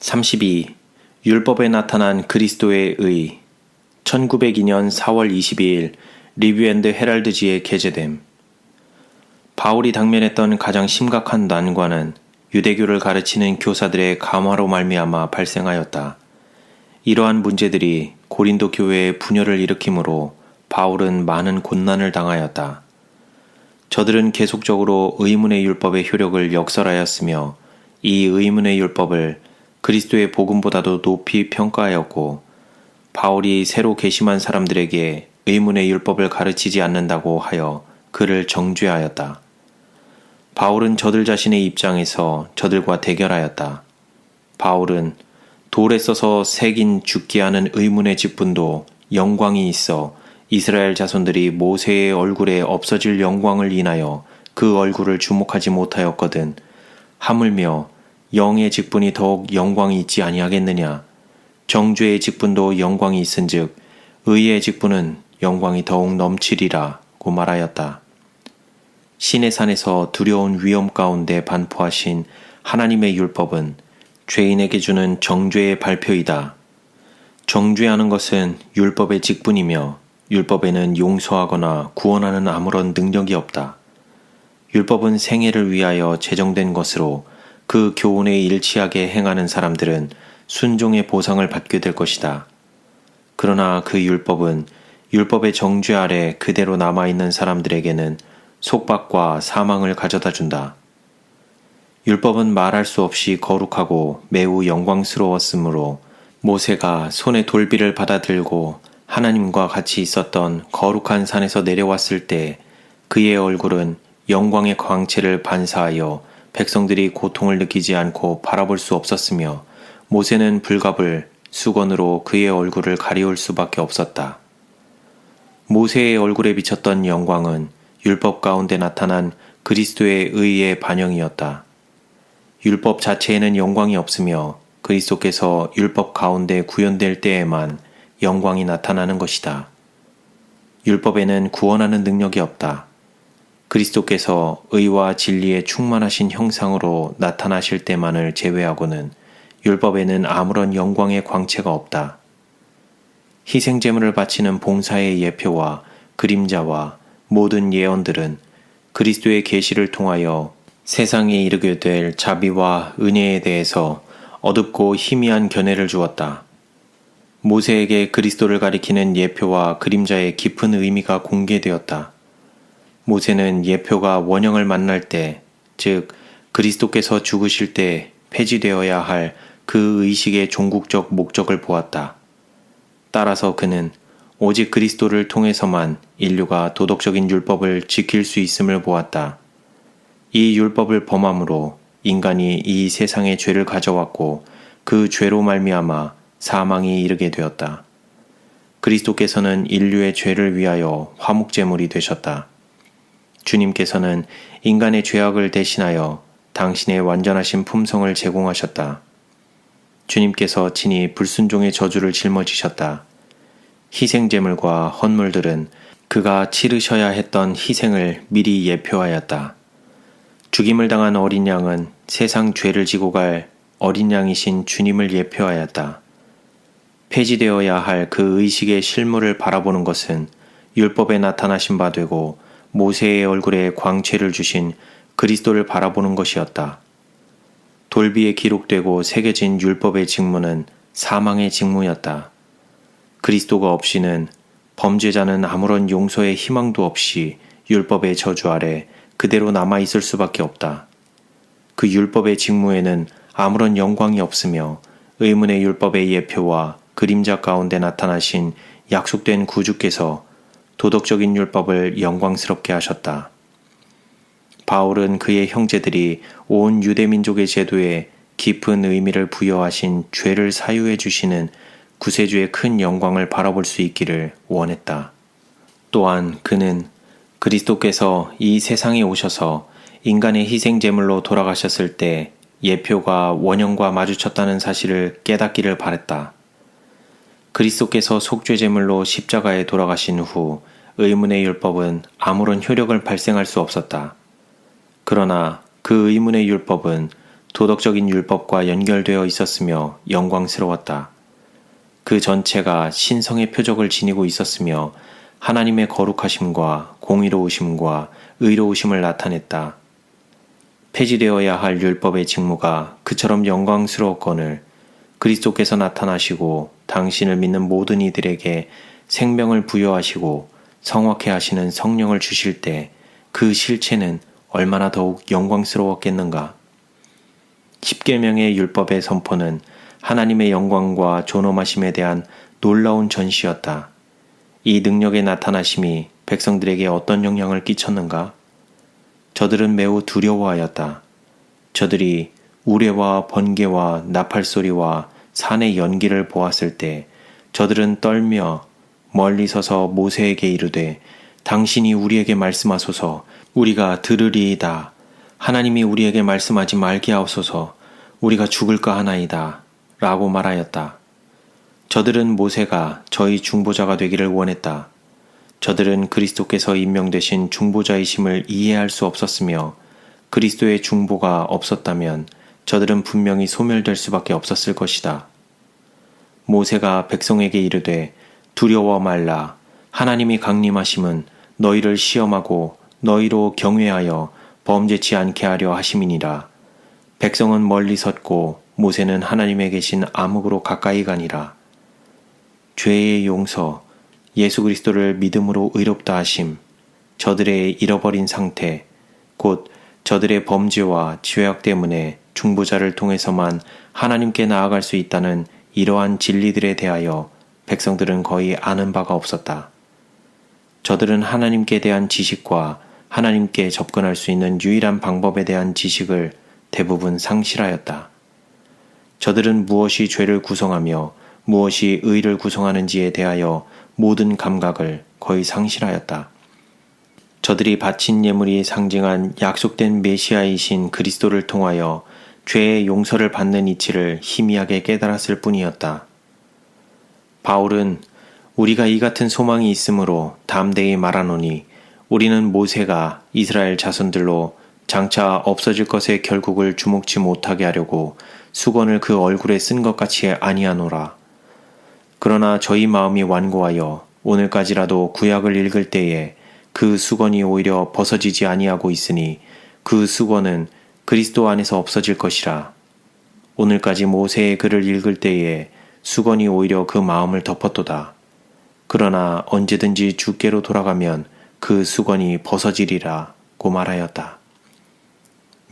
32. 율법에 나타난 그리스도의 의 1902년 4월 22일 리뷰 앤드 헤럴드지에 게재됨. 바울이 당면했던 가장 심각한 난관은 유대교를 가르치는 교사들의 감화로 말미암아 발생하였다. 이러한 문제들이 고린도 교회의 분열을 일으키므로 바울은 많은 곤난을 당하였다. 저들은 계속적으로 의문의 율법의 효력을 역설하였으며 이 의문의 율법을 그리스도의 복음보다도 높이 평가하였고, 바울이 새로 계심한 사람들에게 의문의 율법을 가르치지 않는다고 하여 그를 정죄하였다. 바울은 저들 자신의 입장에서 저들과 대결하였다. 바울은 돌에 써서 새긴 죽게 하는 의문의 직분도 영광이 있어 이스라엘 자손들이 모세의 얼굴에 없어질 영광을 인하여 그 얼굴을 주목하지 못하였거든 하물며 영의 직분이 더욱 영광이 있지 아니하겠느냐. 정죄의 직분도 영광이 있은즉 의의 직분은 영광이 더욱 넘치리라고 말하였다. 신의 산에서 두려운 위험 가운데 반포하신 하나님의 율법은 죄인에게 주는 정죄의 발표이다. 정죄하는 것은 율법의 직분이며 율법에는 용서하거나 구원하는 아무런 능력이 없다. 율법은 생애를 위하여 제정된 것으로 그 교훈에 일치하게 행하는 사람들은 순종의 보상을 받게 될 것이다. 그러나 그 율법은 율법의 정죄 아래 그대로 남아있는 사람들에게는 속박과 사망을 가져다 준다. 율법은 말할 수 없이 거룩하고 매우 영광스러웠으므로 모세가 손에 돌비를 받아들고 하나님과 같이 있었던 거룩한 산에서 내려왔을 때 그의 얼굴은 영광의 광채를 반사하여 백성들이 고통을 느끼지 않고 바라볼 수 없었으며 모세는 불갑을 수건으로 그의 얼굴을 가리울 수밖에 없었다. 모세의 얼굴에 비쳤던 영광은 율법 가운데 나타난 그리스도의 의의 반영이었다. 율법 자체에는 영광이 없으며 그리스도께서 율법 가운데 구현될 때에만 영광이 나타나는 것이다. 율법에는 구원하는 능력이 없다. 그리스도께서 의와 진리에 충만하신 형상으로 나타나실 때만을 제외하고는 율법에는 아무런 영광의 광채가 없다. 희생제물을 바치는 봉사의 예표와 그림자와 모든 예언들은 그리스도의 계시를 통하여 세상에 이르게 될 자비와 은혜에 대해서 어둡고 희미한 견해를 주었다. 모세에게 그리스도를 가리키는 예표와 그림자의 깊은 의미가 공개되었다. 모세는 예표가 원형을 만날 때, 즉 그리스도께서 죽으실 때 폐지되어야 할 그 의식의 종국적 목적을 보았다. 따라서 그는 오직 그리스도를 통해서만 인류가 도덕적인 율법을 지킬 수 있음을 보았다. 이 율법을 범함으로 인간이 이 세상에 죄를 가져왔고 그 죄로 말미암아 사망이 이르게 되었다. 그리스도께서는 인류의 죄를 위하여 화목제물이 되셨다. 주님께서는 인간의 죄악을 대신하여 당신의 완전하신 품성을 제공하셨다. 주님께서 친히 불순종의 저주를 짊어지셨다. 희생제물과 헌물들은 그가 치르셔야 했던 희생을 미리 예표하였다. 죽임을 당한 어린 양은 세상 죄를 지고 갈 어린 양이신 주님을 예표하였다. 폐지되어야 할 그 의식의 실물을 바라보는 것은 율법에 나타나신 바 되고 모세의 얼굴에 광채를 주신 그리스도를 바라보는 것이었다. 돌비에 기록되고 새겨진 율법의 직무는 사망의 직무였다. 그리스도가 없이는 범죄자는 아무런 용서의 희망도 없이 율법의 저주 아래 그대로 남아있을 수밖에 없다. 그 율법의 직무에는 아무런 영광이 없으며 의문의 율법의 예표와 그림자 가운데 나타나신 약속된 구주께서 도덕적인 율법을 영광스럽게 하셨다. 바울은 그의 형제들이 온 유대민족의 제도에 깊은 의미를 부여하신 죄를 사유해 주시는 구세주의 큰 영광을 바라볼 수 있기를 원했다. 또한 그는 그리스도께서 이 세상에 오셔서 인간의 희생제물로 돌아가셨을 때 예표가 원형과 마주쳤다는 사실을 깨닫기를 바랬다. 그리스도께서 속죄제물로 십자가에 돌아가신 후 의문의 율법은 아무런 효력을 발생할 수 없었다. 그러나 그 의문의 율법은 도덕적인 율법과 연결되어 있었으며 영광스러웠다. 그 전체가 신성의 표적을 지니고 있었으며 하나님의 거룩하심과 공의로우심과 의로우심을 나타냈다. 폐지되어야 할 율법의 직무가 그처럼 영광스러웠거늘 그리스도께서 나타나시고 당신을 믿는 모든 이들에게 생명을 부여하시고 성확해 하시는 성령을 주실 때 그 실체는 얼마나 더욱 영광스러웠겠는가. 십계명의 율법의 선포는 하나님의 영광과 존엄하심에 대한 놀라운 전시였다. 이 능력의 나타나심이 백성들에게 어떤 영향을 끼쳤는가? 저들은 매우 두려워하였다. 저들이 우레와 번개와 나팔소리와 산의 연기를 보았을 때 저들은 떨며 멀리 서서 모세에게 이르되 당신이 우리에게 말씀하소서 우리가 들으리이다. 하나님이 우리에게 말씀하지 말게 하옵소서 우리가 죽을까 하나이다. 라고 말하였다. 저들은 모세가 저희 중보자가 되기를 원했다. 저들은 그리스도께서 임명되신 중보자이심을 이해할 수 없었으며 그리스도의 중보가 없었다면 저들은 분명히 소멸될 수밖에 없었을 것이다. 모세가 백성에게 이르되 두려워 말라. 하나님이 강림하심은 너희를 시험하고 너희로 경외하여 범죄치 않게 하려 하심이니라. 백성은 멀리 섰고 모세는 하나님에 계신 암흑으로 가까이 가니라. 죄의 용서, 예수 그리스도를 믿음으로 의롭다 하심, 저들의 잃어버린 상태, 곧 저들의 범죄와 죄악 때문에 중보자를 통해서만 하나님께 나아갈 수 있다는 이러한 진리들에 대하여 백성들은 거의 아는 바가 없었다. 저들은 하나님께 대한 지식과 하나님께 접근할 수 있는 유일한 방법에 대한 지식을 대부분 상실하였다. 저들은 무엇이 죄를 구성하며 무엇이 의를 구성하는지에 대하여 모든 감각을 거의 상실하였다. 저들이 바친 예물이 상징한 약속된 메시아이신 그리스도를 통하여 죄의 용서를 받는 이치를 희미하게 깨달았을 뿐이었다. 바울은 우리가 이 같은 소망이 있으므로 담대히 말하노니 우리는 모세가 이스라엘 자손들로 장차 없어질 것의 결국을 주목치 못하게 하려고 수건을 그 얼굴에 쓴 것 같이 아니하노라. 그러나 저희 마음이 완고하여 오늘까지라도 구약을 읽을 때에 그 수건이 오히려 벗어지지 아니하고 있으니 그 수건은 그리스도 안에서 없어질 것이라. 오늘까지 모세의 글을 읽을 때에 수건이 오히려 그 마음을 덮었도다. 그러나 언제든지 주께로 돌아가면 그 수건이 벗어지리라고 말하였다.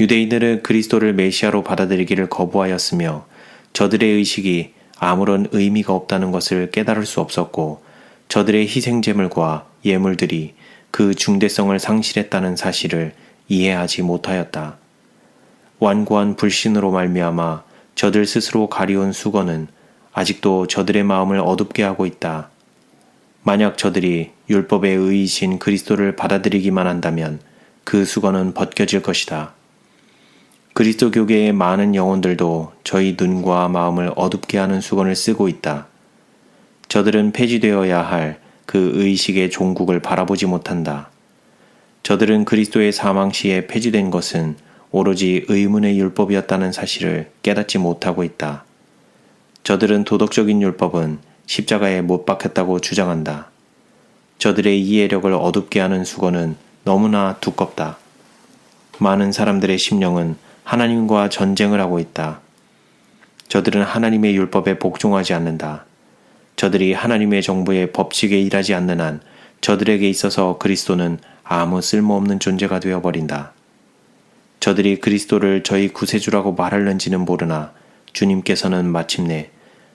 유대인들은 그리스도를 메시아로 받아들이기를 거부하였으며 저들의 의식이 아무런 의미가 없다는 것을 깨달을 수 없었고 저들의 희생제물과 예물들이 그 중대성을 상실했다는 사실을 이해하지 못하였다. 완고한 불신으로 말미암아 저들 스스로 가리운 수건은 아직도 저들의 마음을 어둡게 하고 있다. 만약 저들이 율법의 의이신 그리스도를 받아들이기만 한다면 그 수건은 벗겨질 것이다. 그리스도교계의 많은 영혼들도 저희 눈과 마음을 어둡게 하는 수건을 쓰고 있다. 저들은 폐지되어야 할 그 의식의 종국을 바라보지 못한다. 저들은 그리스도의 사망 시에 폐지된 것은 오로지 의문의 율법이었다는 사실을 깨닫지 못하고 있다. 저들은 도덕적인 율법은 십자가에 못 박혔다고 주장한다. 저들의 이해력을 어둡게 하는 수건은 너무나 두껍다. 많은 사람들의 심령은 하나님과 전쟁을 하고 있다. 저들은 하나님의 율법에 복종하지 않는다. 저들이 하나님의 정부의 법칙에 일하지 않는 한 저들에게 있어서 그리스도는 아무 쓸모없는 존재가 되어버린다. 저들이 그리스도를 저희 구세주라고 말할는지는 모르나 주님께서는 마침내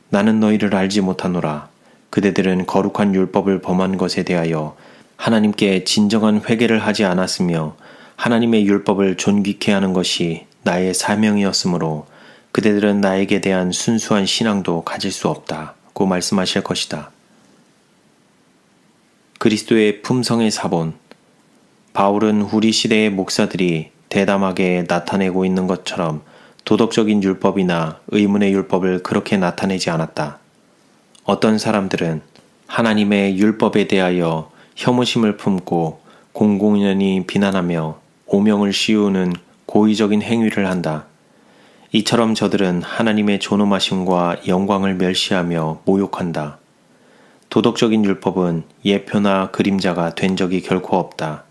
나는 너희를 알지 못하노라. 그대들은 거룩한 율법을 범한 것에 대하여 하나님께 진정한 회개를 하지 않았으며 하나님의 율법을 존귀케 하는 것이 나의 사명이었으므로 그대들은 나에게 대한 순수한 신앙도 가질 수 없다고 말씀하실 것이다. 그리스도의 품성의 사본. 바울은 우리 시대의 목사들이 대담하게 나타내고 있는 것처럼 도덕적인 율법이나 의문의 율법을 그렇게 나타내지 않았다. 어떤 사람들은 하나님의 율법에 대하여 혐오심을 품고 공공연히 비난하며 오명을 씌우는 고의적인 행위를 한다. 이처럼 저들은 하나님의 존엄하심과 영광을 멸시하며 모욕한다. 도덕적인 율법은 예표나 그림자가 된 적이 결코 없다.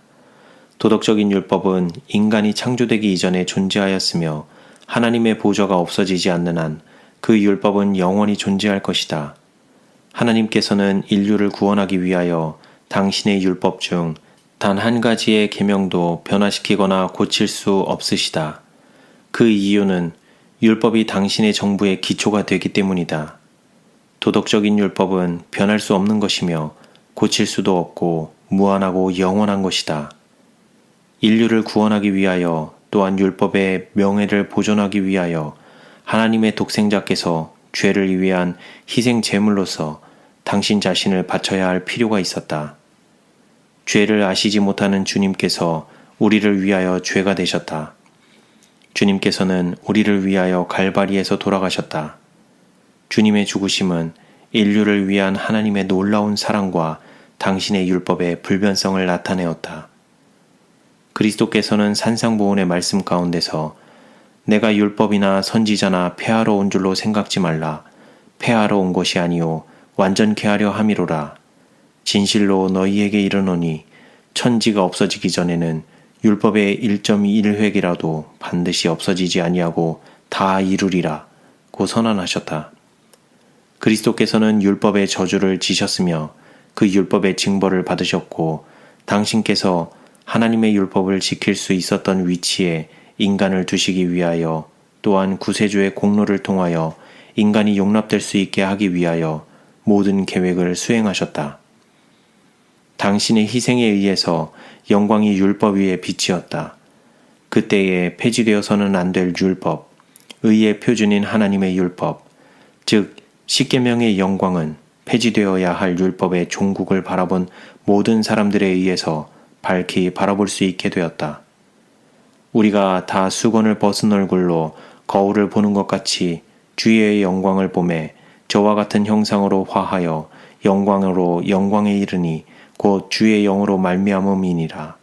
도덕적인 율법은 인간이 창조되기 이전에 존재하였으며 하나님의 보좌가 없어지지 않는 한 그 율법은 영원히 존재할 것이다. 하나님께서는 인류를 구원하기 위하여 당신의 율법 중 단 한 가지의 계명도 변화시키거나 고칠 수 없으시다. 그 이유는 율법이 당신의 정부의 기초가 되기 때문이다. 도덕적인 율법은 변할 수 없는 것이며 고칠 수도 없고 무한하고 영원한 것이다. 인류를 구원하기 위하여 또한 율법의 명예를 보존하기 위하여 하나님의 독생자께서 죄를 위한 희생 제물로서 당신 자신을 바쳐야 할 필요가 있었다. 죄를 아시지 못하는 주님께서 우리를 위하여 죄가 되셨다. 주님께서는 우리를 위하여 갈바리에서 돌아가셨다. 주님의 죽으심은 인류를 위한 하나님의 놀라운 사랑과 당신의 율법의 불변성을 나타내었다. 그리스도께서는 산상보훈의 말씀 가운데서 내가 율법이나 선지자나 폐하러 온 줄로 생각지 말라. 폐하러 온 것이 아니요 완전케 하려 함이로라. 진실로 너희에게 이르노니 천지가 없어지기 전에는 율법의 1.1획이라도 반드시 없어지지 아니하고 다 이루리라 고 선언하셨다. 그리스도께서는 율법의 저주를 지셨으며 그 율법의 징벌을 받으셨고 당신께서 하나님의 율법을 지킬 수 있었던 위치에 인간을 두시기 위하여 또한 구세주의 공로를 통하여 인간이 용납될 수 있게 하기 위하여 모든 계획을 수행하셨다. 당신의 희생에 의해서 영광이 율법 위에 비치었다. 그때에 폐지되어서는 안 될 율법, 의의 표준인 하나님의 율법, 즉 십계명의 영광은 폐지되어야 할 율법의 종국을 바라본 모든 사람들에 의해서 밝히 바라볼 수 있게 되었다. 우리가 다 수건을 벗은 얼굴로 거울을 보는 것 같이 주의 영광을 보매 저와 같은 형상으로 화하여 영광으로 영광에 이르니 곧 주의 영으로 말미암음이니라.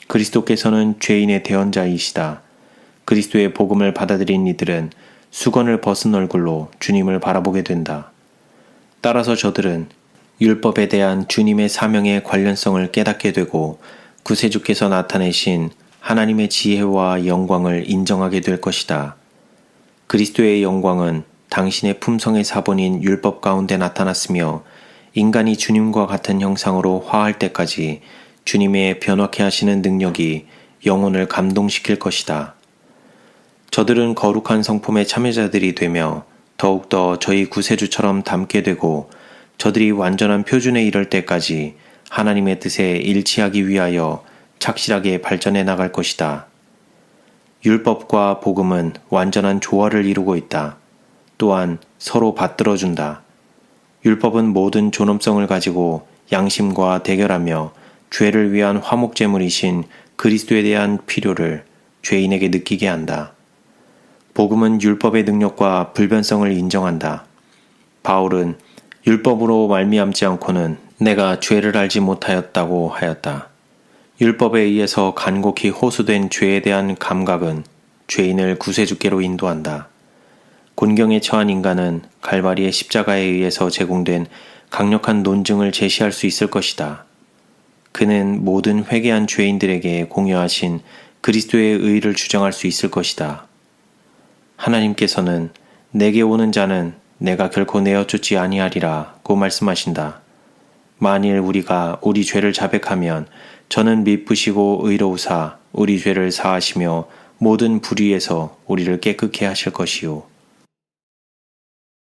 그리스도께서는 죄인의 대언자이시다. 그리스도의 복음을 받아들인 이들은 수건을 벗은 얼굴로 주님을 바라보게 된다. 따라서 저들은 율법에 대한 주님의 사명의 관련성을 깨닫게 되고 구세주께서 나타내신 하나님의 지혜와 영광을 인정하게 될 것이다. 그리스도의 영광은 당신의 품성의 사본인 율법 가운데 나타났으며 인간이 주님과 같은 형상으로 화할 때까지 주님의 변화케 하시는 능력이 영혼을 감동시킬 것이다. 저들은 거룩한 성품의 참여자들이 되며 더욱더 저희 구세주처럼 닮게 되고 저들이 완전한 표준에 이를 때까지 하나님의 뜻에 일치하기 위하여 착실하게 발전해 나갈 것이다. 율법과 복음은 완전한 조화를 이루고 있다. 또한 서로 받들어준다. 율법은 모든 존엄성을 가지고 양심과 대결하며 죄를 위한 화목제물이신 그리스도에 대한 필요를 죄인에게 느끼게 한다. 복음은 율법의 능력과 불변성을 인정한다. 바울은 율법으로 말미암지 않고는 내가 죄를 알지 못하였다고 하였다. 율법에 의해서 간곡히 호소된 죄에 대한 감각은 죄인을 구세주께로 인도한다. 곤경에 처한 인간은 갈바리의 십자가에 의해서 제공된 강력한 논증을 제시할 수 있을 것이다. 그는 모든 회개한 죄인들에게 공여하신 그리스도의 의를 주장할 수 있을 것이다. 하나님께서는 내게 오는 자는 내가 결코 내어쫓지 아니하리라고 말씀하신다. 만일 우리가 우리 죄를 자백하면 저는 미쁘시고 의로우사 우리 죄를 사하시며 모든 불의에서 우리를 깨끗게 하실 것이요.